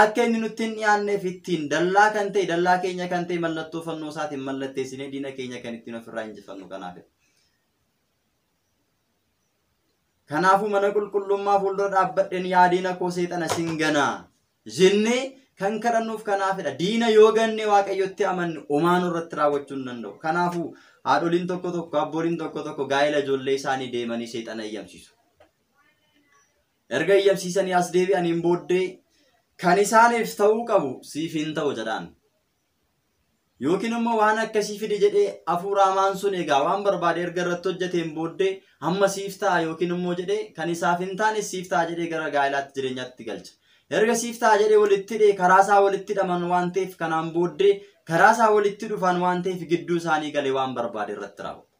Akka inni nutti hin dhiyaanneef ittiin dallaa kan ta'e dallaa keenya kan ta'e mallattoo fannoo isaatiin mallatteessinee diina keenya kan ittiin ofirraa injifannu kanaafidha. Kanaafuu mana qulqullummaa fuuldura dhaabbadheen yaa diina koo seexana sin ganaa jennee kan kadhannuuf kanaafidha. Diina yoo ganne waaqayyotti amanne homaa nurratti raawwachuu hin danda'u. Kanaafuu haadholiin tokko tokko, abbooliin tokko tokko gaa'ela ijoollee isaanii deemanii seexana eeyyamsiisu. Erga eeyyamsiisanii as deebi'aniin booddee kan isaaniif ta'uu qabu siif hin ta'u jedhaan. Yookiin immoo waan akkasii fidi jedhee hafuura hamaan sun egaa waan barbaade erga irratti hojjeteen booddee amma siif ta'a yookiin immoo jedhee kan isaaf hin taane siif ta'a jedhee gara gaa'elaatti jireenyaatti galcha. Erga siif ta'a jedhee walitti hidhee karaa isaa walitti hidhaman waan ta'eef kanaan booddee karaa isaa walitti dhufan waan ta'eef gidduu isaanii galee waan barbaade irratti raawwata.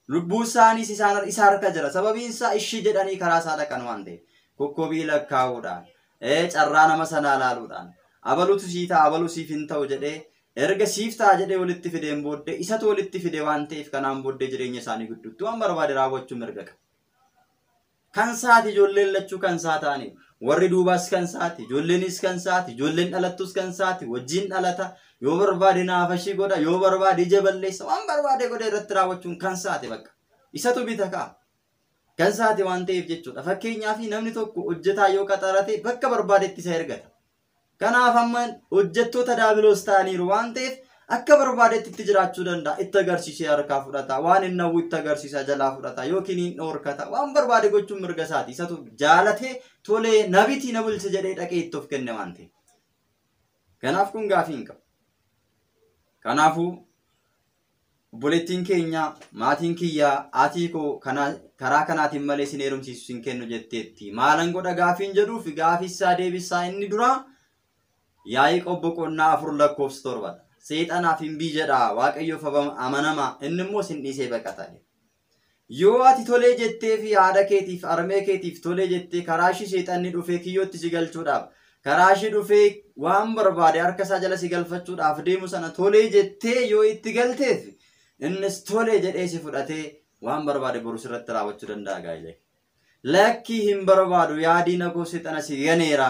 Lubbuu isaaniis isa harka jira. Sababiin isaa ishii jedhanii karaa isaa dhaqan waan ta'eef kokkobii lakkaa'uudhaan carraa nama sanaa ilaaluudhaan abalutu sii ta'a abalu siif hin ta'u jedhee erga siif ta'a jedhee walitti fideen booddee isatu walitti fide waan ta'eef kanaan booddee jireenya isaanii gidduutti waan barbaade raawwachuu mirga qaba. Kan saati ijoolleen lachuu kan saa ta'aniif warri duubaas kan saati ijoolleenis kan saati ijoolleen dhalattus kan saati wajjin dhalata yoo barbaade naafashii godha yoo barbaade ija balleessa waan barbaade godha irratti raawwachuun kan saati bakka isatu bita ka'a. Kan saati waan ta'eef jechuudha. Fakkeenyaaf namni tokko hojjetaa yoo qaxarate bakka barbaadetti isa ergata. Kanaaf amma hojjettoota daabiloos ta'aniiru waan ta'eef akka barbaadetti itti jiraachuu danda'a. Itti agarsiisee harkaa fudhata. Waan inni hawwu itti agarsiisa jalaa fudhata. Yookiin hin dhoorkata. Waan barbaade gochuun mirga isaati. Isatu jaalatee tolee nabitii na bulche jedhee dhaqee itti of kenne waan ta'eef. Kanaaf kun gaafii hin qabu. Kanaafuu obboleettiin keenya maatiin kiyyaa aatii koo karaa kanaatiin malee sin heerumsiisu sin kennu jetteetti. Maalan godha gaafiin jedhuuf gaafisaa deebisaa inni dura Yaaqoob boqonnaa 4:7. Seexanaaf himbii jedhaa waaqayyoof amanamaa inni immoo sin dhiisee baqata. Yoo ati tolee jettee fi haadha keetiif armee keetiif tolee jettee karaa ishii seexanni dhufee kiyyootti si galchuudhaaf karaa ishii dhufee waan barbaade harka isaa jala si galfachuudhaaf deemu sana tolee jettee yoo itti galteef innis tolee jedhee si fudhatee waan barbaade boru sirratti raawwachuu danda'a gaa'ela. Lakkii hin barbaadu yaadiina koo seexana si ganeera.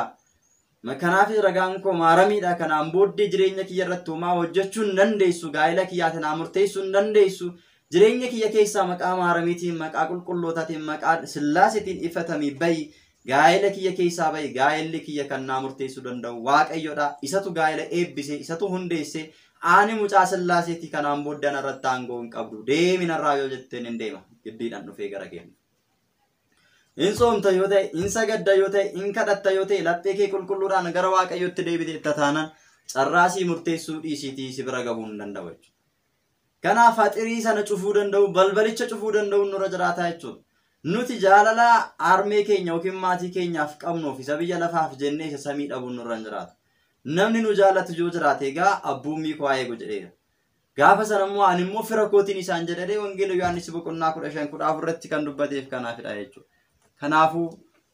Kanaaf ragaan koo maaramiidha. Kanaan booddee jireenya kiyya irratti homaa hojjechuu hin dandeessu. Gaa'ela kiyyaatiin murteessuu hin dandeessu. Jireenya kiyya keessaa maqaa maaramiitiin maqaa qulqullootaatiin maqaa Sillaasitiin ifatamii bayi. Gaa'ela kiyya keessaa bayi. Gaa'elli kiyya kan naa murteessuu danda'u waaqayyodha. Isatu gaa'ela eebbise, isatu hundeesse. Ani mucaa Sillaasiitii kanaan booddee irratti aangoo hin qabdu. Deemi narraa yoo jetteen hin deema. giddiidhaan dhufee gara keenya. In soomta yoo ta'e, in sagadda yoo ta'e, in kadhatta yoo ta'e, laphee kee qulqulluudhaan gara Waaqayyootti deebitee taanaan carraasii murteessuu dhiisiitii si bira gahuu hin danda'u jechuudha. Kanaaf haxirii sana cufuu danda'u, balbalicha cufuu danda'u nurra jiraata jechuudha. Nuti jaalala armee keenya yookiin maatii keenyaaf qabnuuf isa biyya lafaaf jennee isa samii dhabuun nurra hin jiraatu. Namni nu jaallatu yoo jiraate egaa abbuummii koo haa eegu jedheera. Gaafa sana immoo ani immoo fira kootiin isaan jedhee wangeela Yohaannis boqonnaa 15 irratti kan dubbateef kanaafidha jechuudha. Kanaafuu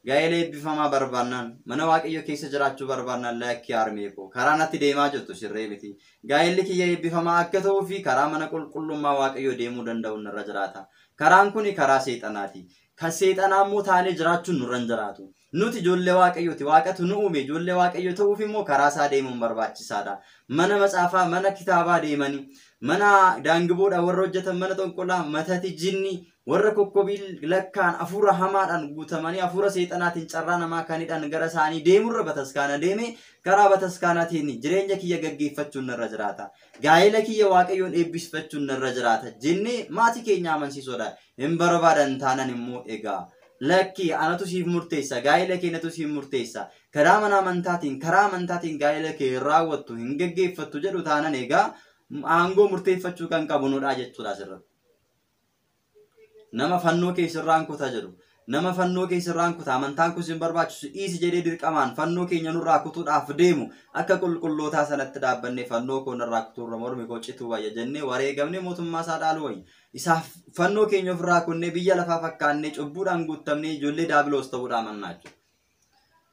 gaa'elee eebbifamaa barbaannaan mana Waaqayyo keessa jiraachuu barbaannaan lakkii armee koo karaa natti deemaa jirtu sirree miti. Gaa'elli kiyya eebbifamaa akka ta'uu fi karaa mana qulqullummaa Waaqayyo deemuu danda'u nurra jiraata. Karaan kuni karaa seexanaati. Kan seexanaa immoo taanee jiraachuun nurra hin jiraatu. Nuti ijoollee Waaqayyooti. Waaqatu nu uume ijoollee Waaqayyo ta'uuf immoo karaa isaa deemuun barbaachisaadha. Mana matsaafaa, mana kitaabaa deemanii, mana daangiboodhaan warra hojjetan, mana xonqolaa, matati jinni, warra kokkobii lakkaan hafuura hamaadhaan guutamanii hafuura seexanaatiin carraa namaa kanidhaan gara isaanii deemurra bataskaana deeme karaa bataskaanaatiin jireenya kiyya gaggeeffachuun narra jiraata. Gaa'ela kiyya Waaqayyoon eebbisfachuun narra jiraata. Jennee maatii keenya amansiisuudha. Hin barbaadan taanan immoo egaa lakki anatu siif murteessa, gaa'ela keenyatu siif murteessa. Karaa mana amantaatiin gaa'ela kee raawwattu hin gaggeeffattu jedhu taanan egaa aangoo murteeffachuu kan qabu nudha jechuudha asirratti. Nama fannoo keessirraan kutaa jedhu. Nama fannoo keessirraan kutaa amantaan kun sin barbaachisu dhiisi jedhee dirqamaan fannoo keenya nurraa kutuudhaaf deemu akka qulqullootaa sanatti dhaabbannee fannoo koo nurraa kutuurra mormi koo cituu wayya jennee wareegamnee mootummaa isaa dhaalu wayya. Isaaf fannoo keenya ofirraa kunnee biyya lafaa fakkaannee cubbuudhaan guutamnee ijoollee daabiloos ta'uudhaan amannaa jechuudha.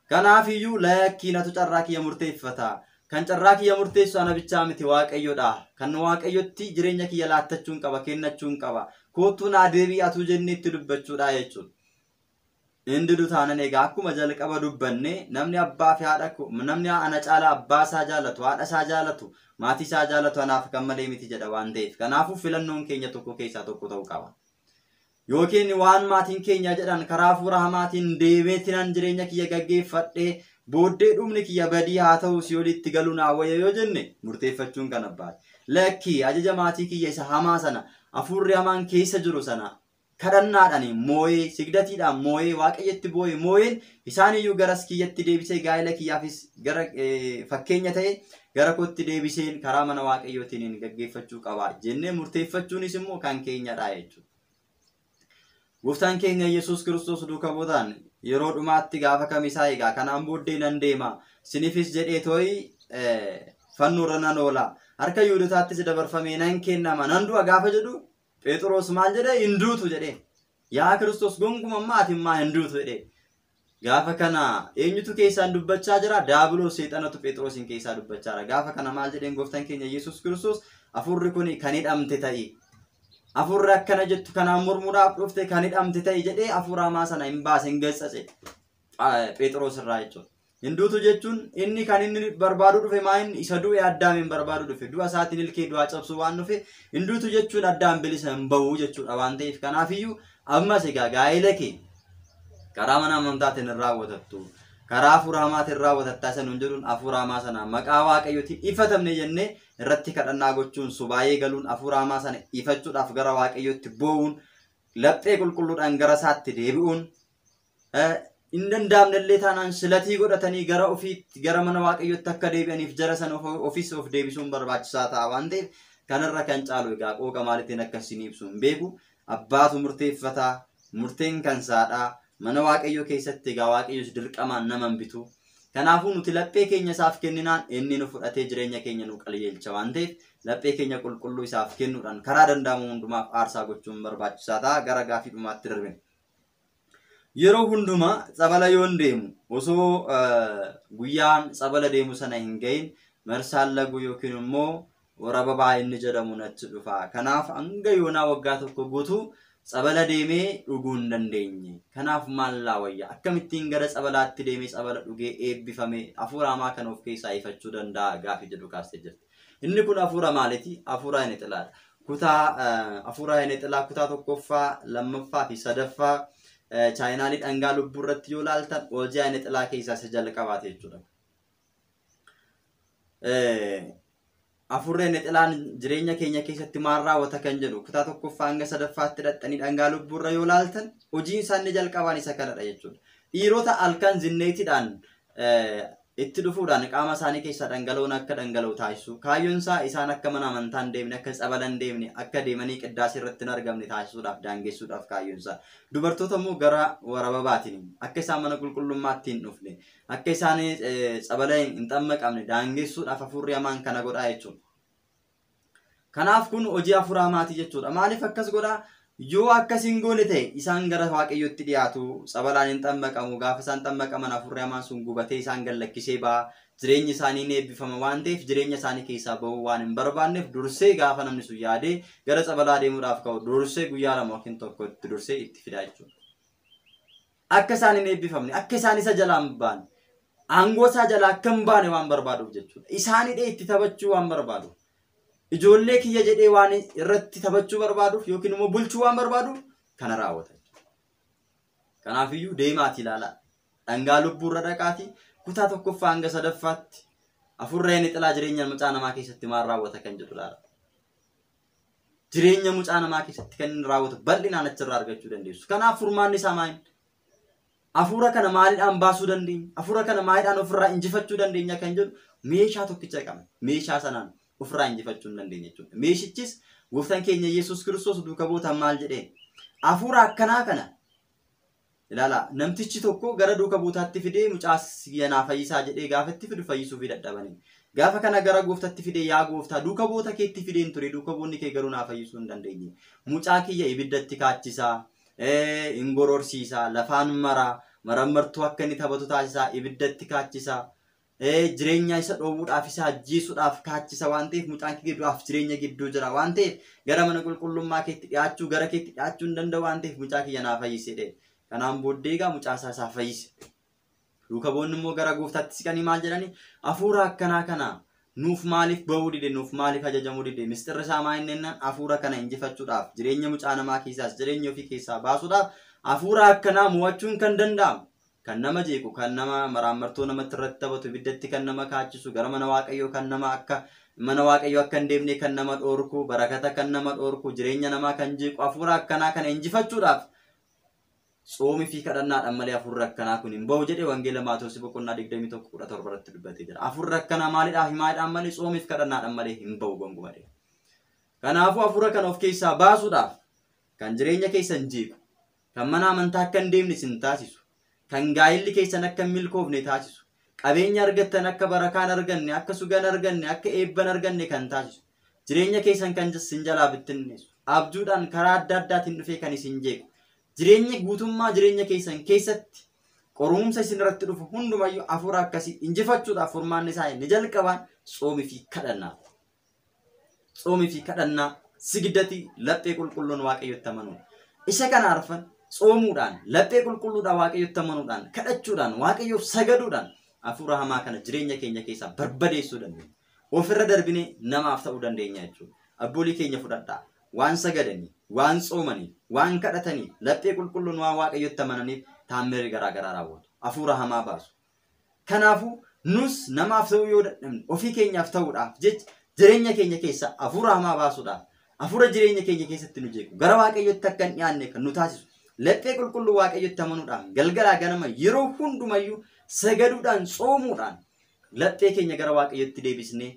Kanaafiyyuu lakkiinatu carraa kiyya murteeffata. Kan carraa kiyya murteessu ana bichaa miti Waaqayyoodha. Kan Waaqayyotti jireenya kiyya laattachuun qaba, kennachuun qaba. Kootuun adeebii atuu jennee itti dubbachuudha jechuudha. Inni dutaanan egaa akkuma jalqaba dubbanne namni abbaa fi haadha namni ana caalaa abbaa isaa jaalatu, haadha isaa jaalatu, maatii isaa jaalatu anaaf kan malee miti jedha waan ta'eef. Kanaafuu filannoon keenya tokko keessaa tokko ta'uu qaba. Yookiin waan maatiin keenya jedhan karaa hafuura hamaatiin deemeetinan jireenya kiyya gaggeeffadhee booddee dhumni kiyya badii haa ta'u si olitti galuun hawwaya yoo jenne murteeffachuun kan abbaati. Lakkii ajaja maatii kiyya isa hamaa sana hafuurri hamaan keessa jiru sana kadhannaadhaan moo'ee sigdatiidhaan moo'ee Waaqayyotti boo'ee moo'een isaaniyyuu garas kiyyatti deebisee gaa'ela kiyyaafis gara fakkeenya ta'e gara kootti deebiseen karaa mana Waaqayyootiin gaggeeffachuu qaba jennee murteeffachuunis immoo kan keenyadha jechuudha. Gooftaan keenya Yesuus Kiristoos duukaa bu'uudhaan yeroo dhumaatti gaafa kamisaa egaa kanaan booddee nan deema sinifis jedhee tooyi fannoorra nan oola harka Yihuudootaattis dabarfamee nan kennama nan du'a gaafa jedhu Phexros maal jedhee hinduutu jedhee yaa Kiristoos gonguma maatiin maa hinduutu jedhee gaafa kana eenyutu keessaan dubbachaa jira daabiloos seexanatu Phexrosin keessaa dubbachaa jira gaafa kana maal jedheen Gooftaan keenya Yesuus Kiristoos hafuurri kun kan hidhamte ta'e hafuurri akkana jettu kanaan mormuudhaaf dhufte kan hidhamte ta'e jedhee hafuura hamaa sana hin baase hin gatsatse Phexros irraa jechuudha. Hinduutu jechuun inni kan inni barbaadu dhufe maayin isa du'e Addaamiin barbaadu dhufe du'a isaatiin ilkee du'aa cabsuu waan dhufe hinduutu jechuun Addaam bilisa hin bahu jechuudha waan ta'eef kanaafiyyuu ammas egaa gaa'ela kee karaa mana amantaatiin hin raawwatattu karaa hafuura hamaatiin raawwatattaa isa nuun jedhuun hafuura hamaa sana maqaa Waaqayyootiin ifatamne jennee irratti kadhannaa gochuun subaayee galuun hafuura hamaa sana ifachuudhaaf gara Waaqayyootti boo'uun laphee qulqulluudhaan gara isaatti deebi'uun in danda'amnellee taanaan silatii godhatanii gara ofiitti gara mana Waaqayyootti akka deebi'aniif jara sana ofiis of deebisuun barbaachisaa ta'a waan ta'eef kanarra kan caalu egaa qooqa maalitiin akkasiin ibsu hin beeku abbaatu murteeffataa murteen kan saadhaa mana Waaqayyoo keessatti egaa Waaqayyoos dirqamaan nama hin bitu. Kanaafuu nuti laphee keenya isaaf kenninaan inni nu fudhatee jireenya keenya nu qajeelcha waan ta'eef laphee keenya qulqulluu isaaf kennuudhaan karaa danda'amu hundumaaf aarsaa gochuun barbaachisaa ta'a gara gaafii dhumaatti darbina. Yeroo hundumaa tsabala yoon deemu osoo guyyaan tsabala deemu sana hin gahin marsaan lagu yookiin immoo waraba baay'inni jedhamu natti dhufa. Kanaaf hanga yoonaa waggaa tokko guutuu tsabala deemee dhuguu hin dandeenye. Kanaaf maal wayya akkamittiin gara tsabalaatti deemee tsabala dhugee eebbifamee hafuura hamaa kan of keessaa ifachuu danda'a gaafii jedhu kaastee jirti. Inni kun hafuura maaliiti? Hafuura hin xilaadha. Kutaa hafuura hin xilaa kutaa tokkoffaa, lammaffaa fi sadaffaa chaayinaalii dhangaa lubbuu irratti yoo ilaaltan hojii hin xilaa keessaa isa jalqabaate jechuudha. afurreen xilaan jireenya keenya keessatti maal raawwata kan jedhu kutaa tokkoffaa hanga sadaffaatti hidhattanii dhangaa lubbuurra yoo laaltan hojiin isaanii jalqabaan isa kanadha jechuudha. Dhiirota halkan zinneetiidhaan itti dhufuudhaan qaama isaanii keessaa dhangala'oon akka dhangala'u taasisu. Kaayyoon isaa isaan akka mana amantaa hin deemne, akka tsabala hin deemne, akka deemanii qiddaasii irratti hin argamne taasisuudhaaf, daangessuudhaaf kaayyoon isaa. Dubartoota immoo gara warababaatiin akka isaan mana qulqullummaatti hin dhufne, akka isaan tsabala hin xammaqamne daangessuudhaaf hafuurri hamaan kana godhaa jechuudha. Kanaaf kun hojii hafuura hamaati jechuudha. Maaliif akkas godhaa? Yoo akkasiin goone ta'e isaan gara waaqayyotti dhiyaatu, tsabalaan hin xammaqamu. Gaafa isaan xammaqaman hafuurri hamaan sun gubatee isaan gallakkisee ba'a. Jireenyi isaanii ni eebbifama waan ta'eef jireenya isaanii keessaa bahuu waan hin barbaanneef dursee gaafa namni sun yaadee gara tsabalaa deemuudhaaf ka'u dursee guyyaa lama yookiin tokkotti dursee itti fidaa jechuudha. Akka isaan hin eebbifamne, akka isaan isa jalaa hin baane, aangoo isaa jalaa akka hin baane waan barbaaduuf jechuudha. Isaanidhee itti taphachuu waan barbaaduuf. Ijoollee kiyya jedhee waan irratti taphachuu barbaaduuf yookiin immoo bulchuu waan barbaaduuf kana raawwata. Kanaafiyyuu deemaati ilaalaa. Dhangaa lubbuurra dhaqaati. Kutaa tokkoffaa hanga sadaffaatti afurreen xilaa jireenya mucaa namaa keessatti maal raawwata kan jedhu ilaala. Jireenya mucaa namaa keessatti kan inni raawwatu bal'inaan achirraa argachuu dandeessu. Kanaaf furmaanni isaa maali? Afuura kana maaliidhaan baasuu dandeenya? Afuura kana maaliidhaan ofirraa injifachuu dandeenya kan jedhu meeshaa tokkicha qabna. Meeshaa sanaan ofirraa injifachuu hin dandeenya jechuudha. Meeshichis gooftaan keenya Yesuus Kiristoos duukaa buutaan maal jedhee? Afuura akkanaa kana ilaala. Namtichi tokko gara duukaa buutaatti fidee mucaa yanaa fayyisaa jedhee gaafa itti fidu fayyisuuf dadhabanii. Gaafa kana gara gooftatti fidee yaa gooftaa duukaa buuta keetti fideen ture duukaa buunni kee garuu naa fayyisuu hin dandeenye. Mucaa kiyya ibiddatti kaachisaa, hin gororsiisaa, lafaan maraa, marammartuu akka inni taphatu taasisaa, ibiddatti kaachisaa. Jireenya isa dhoowwuudhaaf isa ajjeesuudhaaf kaachisa waan ta'eef mucaan kee du'aaf jireenya gidduu jira waan ta'eef gara mana qulqullummaa keetti dhiyaachuu gara keetti dhiyaachuu hin danda'u waan ta'eef mucaa kiyya naa fayyisedhe. Kanaan booddee egaa mucaa isaa fayyise. Duukaa bu'oonni immoo gara gooftaatti siqanii maal jedhanii? Afuura akkanaa kana nuuf maaliif ba'uu dide? Nuuf maaliif ajajamuu dide? Mistirri isaa maal inni jennaan afuura kana injifachuudhaaf jireenya mucaa namaa keessaas jireenya ofii keessaa baasuudhaaf afuura akkanaa mo'achuun kan danda'amu. Kan nama jeequ, kan nama maraammartoo namatti irratti taphatu, ibiddatti kan nama kaachisu, gara mana waaqayyoo kan nama akka mana waaqayyoo akka hin deemne kan nama dhoorku, barakata kan nama dhoorku, jireenya namaa kan jeequ afuura akkanaa kana injifachuudhaaf soomii fi kadhannaadhaan malee afuurri akkanaa kun hin bahu jedhee wangeela Maatewos boqonnaa 21:17 irratti dubbatee jira. Afuurri akkanaa maaliidhaan malee soomii fi kadhannaadhaan malee hin bahu gonkumaa. Kanaafuu afuura kana of keessaa baasuudhaaf kan jireenya keessan jeequ, kan mana amantaa akka hin deemne sin taasisu, kan gaa'illi keessan akka hin milkoofne taasisu, qabeenya argattan akka barakaan arganne, akka sugan arganne, akka eebban arganne kan taasisu, jireenya keessan kan sin jalaa bittinneessu, abjuudhaan karaa adda addaatiin dhufee kan isin jeequ, jireenya guutummaa jireenya keessan keessatti qorumsa isin irratti dhufu hundumayyuu afuura akkasii injifachuudhaaf furmaanni isaa inni jalqabaan soomii fi kadhannaa. Soomii fi kadhannaa sigdati laphee qulqulluun waaqayyotti amanuudha. Isa kana arfan soomuudhaan laphee qulqulluudhaan waaqayyotti amanuudhaan kadhachuudhaan waaqayyoof sagaduudhaan afuura hamaa kana jireenya keenya keessaa barbadeessuu dandeenya. Ofirra darbinee namaaf ta'uu dandeenya jechuudha. Abboolii keenya fudhadhaa. Waan sagadanii, waan soomanii, waan kadhatanii, laphee qulqulluun waan waaqayyotti amananiif taammirri garaagaraa raawwatu. Afuura hamaa baasu. Kanaafuu nus namaaf ta'uu yoo dadhabne ofii keenyaaf ta'uudhaaf jecha jireenya keenya keessaa afuura hamaa baasuudhaaf afuura jireenya keenya keessatti nu jeequ gara waaqayyotti akka hin dhiyaanne kan nu taasisu laphee qulqulluu waaqayyotti amanuudhaan galgalaa ganama yeroo hundumayyuu sagaduudhaan soomuudhaan laphee keenya gara waaqayyotti deebisnee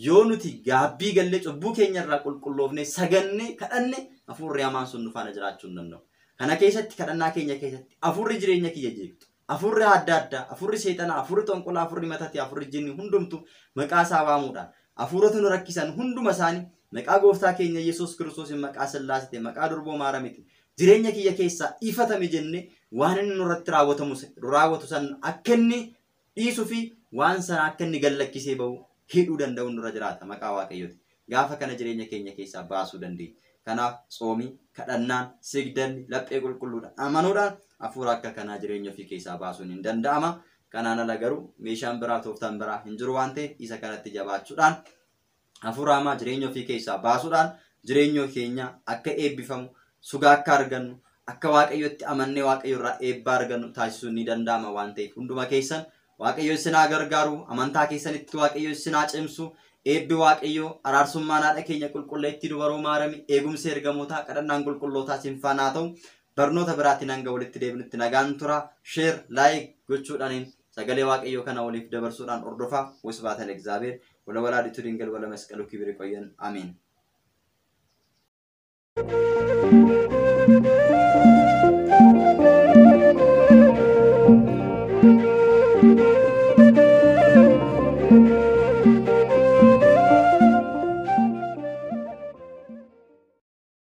yoo nuti gaabbii gallee cubbuu keenya irraa qulqulloofne sagannee kadhanne afuurri hamaan sun nu faana jiraachuu hin danda'u. Kana keessatti kadhannaa keenya keessatti afuurri jireenya kiyya jeeqtu, afuurri adda addaa, afuurri seexanaa, afuurri xonqolaa, afuurri matatii, afuurri jinni hundumtu maqaa isaa waamuudhaan afuurota nu rakkisan hunduma isaanii maqaa gooftaa keenya Yesuus Kiristoosiin maqaa Sillaasee maqaa durboo Maariyaamiitiin jireenya kiyya keessaa ifatame jennee waan inni nurratti raawwatu san akka inni dhiisuu fi waan sana akka inni gallakkisee bahu hidhuu danda'u nurra jiraata maqaa waaqayyooti. Gaafa kana jireenya keenya keessaa baasuu dandeenya. Kanaaf soomii, kadhannaan, sigdanni, laphee qulqulluudhaan amanuudhaan afuura akka kanaa jireenya ofii keessaa baasuun hin danda'ama. Kanaan ala garuu meeshaan biraa tooftaan biraa hin jiru waan ta'eef isa kanatti jabaachuudhaan afuura hamaa jireenya ofii keessaa baasuudhaan jireenya keenya akka eebbifamu, sugaa akka argannu, akka waaqayyotti amannee waaqayyo irraa eebba argannu taasisuun ni danda'ama waan ta'eef hunduma keessan waaqayyo isin haa gargaaru, amantaa keessanitti waaqayyo isin haa cimsu, eebbi waaqayyo araarsummaan haadha keenya qulqulleetti dubaroo maarami eegumsi ergamootaa kadhannaan qulqullootaa sinfaanaa ta'u barnoota biraatiin hanga walitti deebinutti nagaan tura sheer laayik gochuudhaan sagalee waaqayyo kana waliif dabarsuudhaan ordofaa wasbaatan egzaabeer wala walaaditu dingal wala masqaluu kibiri qoyyan amiin.